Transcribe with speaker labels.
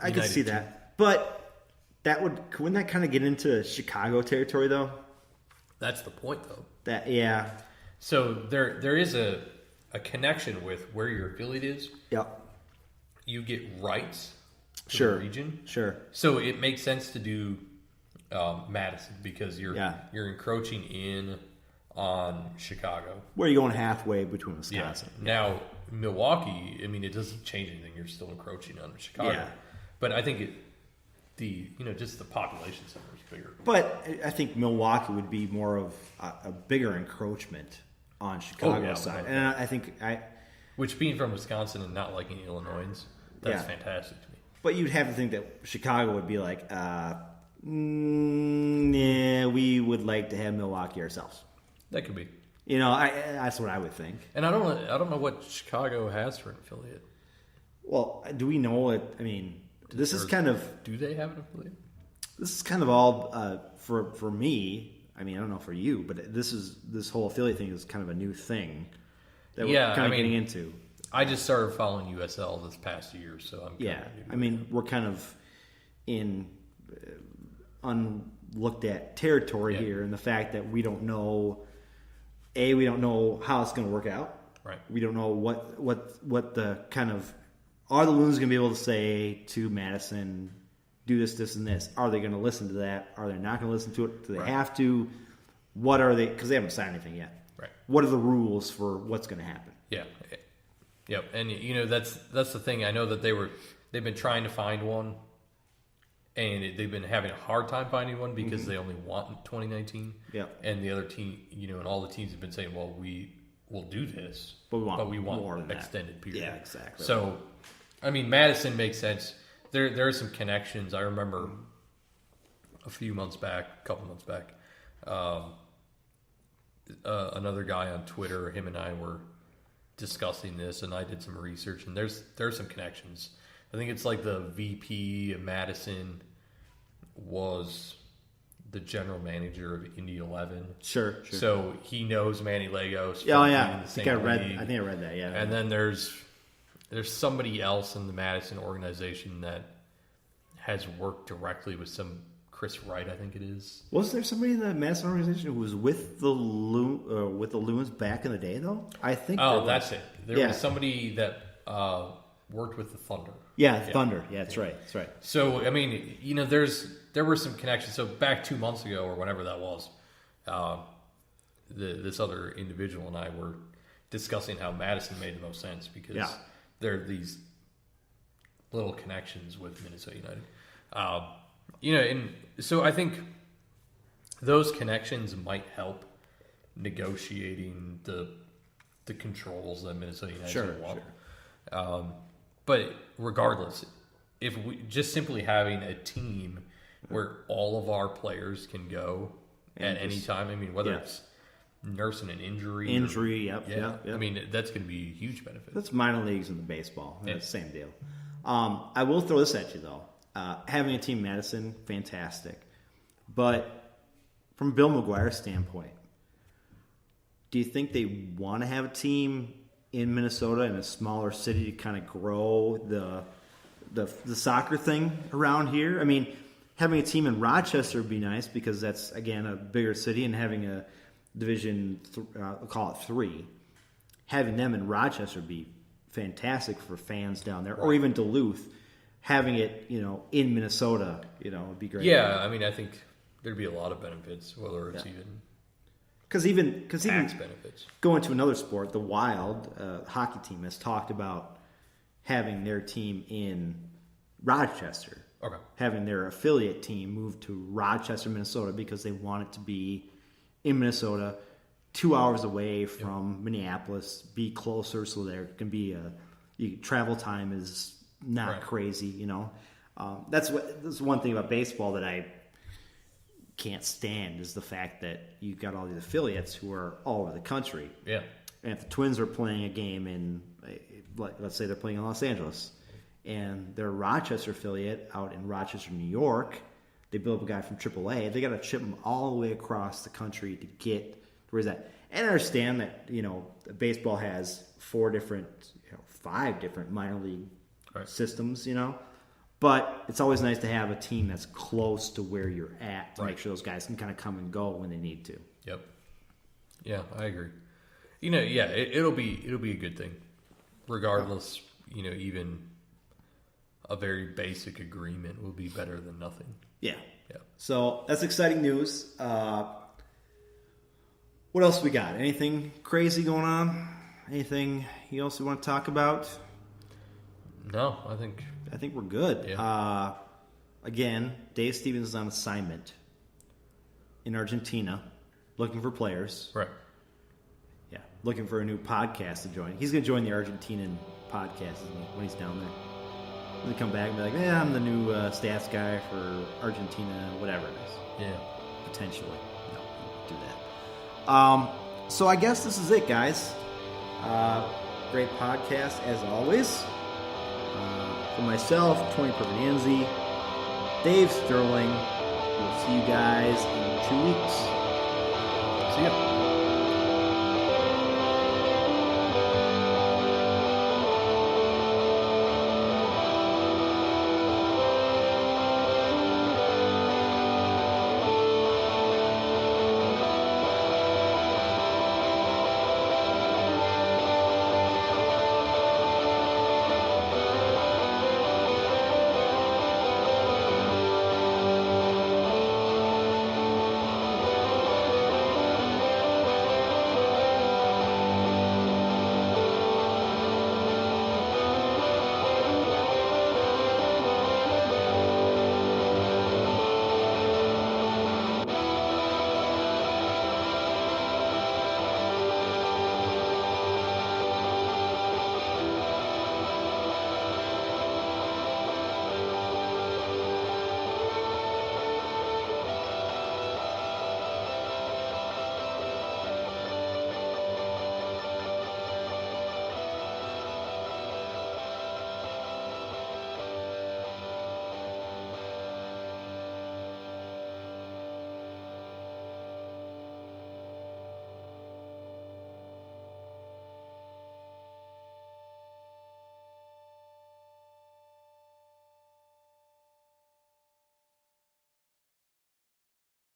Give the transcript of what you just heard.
Speaker 1: I could see that. But wouldn't that kind of get into Chicago territory, though?
Speaker 2: That's the point, though.
Speaker 1: Yeah.
Speaker 2: So there is a connection with where your affiliate is.
Speaker 1: Yep.
Speaker 2: You get rights to
Speaker 1: the
Speaker 2: region.
Speaker 1: Sure.
Speaker 2: So it makes sense to do Madison because you're encroaching in on Chicago.
Speaker 1: Where are you going halfway between Wisconsin?
Speaker 2: Yeah. Now, Milwaukee, I mean, it doesn't change anything. You're still encroaching on Chicago. Yeah. But I think just the population center is bigger.
Speaker 1: But I think Milwaukee would be more of a bigger encroachment on Chicago's side. And I think
Speaker 2: which, being from Wisconsin and not liking Illinoisans, that's fantastic to me.
Speaker 1: But you'd have to think that Chicago would be like, yeah, we would like to have Milwaukee ourselves.
Speaker 2: That could be.
Speaker 1: That's what I would think.
Speaker 2: And I don't know what Chicago has for an affiliate.
Speaker 1: Well, do we know it? I mean, this is kind of...
Speaker 2: Do they have an affiliate?
Speaker 1: This is kind of all, for me, I mean, I don't know for you, but this whole affiliate thing is kind of a new thing that we're kind of getting into.
Speaker 2: I just started following USL this past year, so I'm
Speaker 1: we're kind of in unlooked at territory here, and the fact that we don't know how it's going to work out.
Speaker 2: Right.
Speaker 1: We don't know what the kind of, are the Loons going to be able to say to Madison, do this, and this? Are they going to listen to that? Are they not going to listen to it? Do they have to? What are they? Because they haven't signed anything yet.
Speaker 2: Right.
Speaker 1: What are the rules for what's going to happen?
Speaker 2: Yeah. Yep. And that's the thing. I know that they've been trying to find one, and they've been having a hard time finding one because they only want 2019.
Speaker 1: Yeah.
Speaker 2: And the other team, and all the teams have been saying, well, we will do this,
Speaker 1: but we want
Speaker 2: more an extended period.
Speaker 1: Yeah, exactly.
Speaker 2: So, I mean, Madison makes sense. There are some connections. I remember a couple months back, another guy on Twitter, him and I were discussing this, and I did some research, and there's some connections. I think it's like the VP of Madison was the general manager of Indy 11.
Speaker 1: Sure.
Speaker 2: So he knows Manny Legos.
Speaker 1: I think I read that. Yeah.
Speaker 2: And then there's somebody else in the Madison organization that has worked directly with some Chris Wright, I think it is.
Speaker 1: Wasn't there somebody in the Madison organization who was with the Loons back in the day, though? I think.
Speaker 2: Oh, that's it. There was somebody that worked with the Thunder.
Speaker 1: Yeah, Thunder. Yeah, that's right.
Speaker 2: So, I mean, there were some connections. So back 2 months ago, or whenever that was, this other individual and I were discussing how Madison made the most sense because there are these little connections with Minnesota United. And so I think those connections might help negotiating the controls that Minnesota United want. Sure. But regardless, if we just simply having a team where all of our players can go at any time, I mean, whether it's nursing an injury.
Speaker 1: Yep.
Speaker 2: I mean, that's going to be a huge benefit.
Speaker 1: That's minor leagues in the baseball. It's the same deal. I will throw this at you, though. Having a team Madison, fantastic. But from Bill McGuire's standpoint, do you think they want to have a team in Minnesota in a smaller city to kind of grow the soccer thing around here? I mean, having a team in Rochester would be nice because that's, again, a bigger city, and having a Division, we'll call it 3, having them in Rochester would be fantastic for fans down there, or even Duluth. Having it, in Minnesota, would be great.
Speaker 2: Yeah, I mean, I think there'd be a lot of benefits, whether it's even tax benefits.
Speaker 1: Going to another sport, the Wild hockey team has talked about having their team in Rochester.
Speaker 2: Okay.
Speaker 1: Having their affiliate team move to Rochester, Minnesota, because they want it to be in Minnesota, 2 hours away from Minneapolis, be closer, so there can be travel time is not crazy, That's one thing about baseball that I can't stand is the fact that you've got all these affiliates who are all over the country.
Speaker 2: Yeah.
Speaker 1: And if the Twins are playing a game in, let's say they're playing in Los Angeles, and their Rochester affiliate out in Rochester, New York, they build up a guy from AAA, they got to ship him all the way across the country to get to where's that. And I understand that, baseball has 5 different minor league systems, But it's always nice to have a team that's close to where you're at to make sure those guys can kind of come and go when they need to.
Speaker 2: Yep. Yeah, I agree. It'll be a good thing, regardless. Even a very basic agreement will be better than nothing.
Speaker 1: Yeah. So that's exciting news. What else we got? Anything crazy going on? Anything else you want to talk about?
Speaker 2: No, I think
Speaker 1: we're good.
Speaker 2: Yeah.
Speaker 1: Again, Dave Stevens is on assignment in Argentina, looking for players.
Speaker 2: Right.
Speaker 1: Yeah, looking for a new podcast to join. He's going to join the Argentinian podcast when he's down there. He's going to come back and be like, I'm the new stats guy for Argentina, whatever it is.
Speaker 2: Yeah.
Speaker 1: Potentially. No, he won't do that. So I guess this is it, guys. Great podcast, as always. For myself, Tony Pervenanzi, Dave Sterling. We'll see you guys in 2 weeks.
Speaker 2: See ya.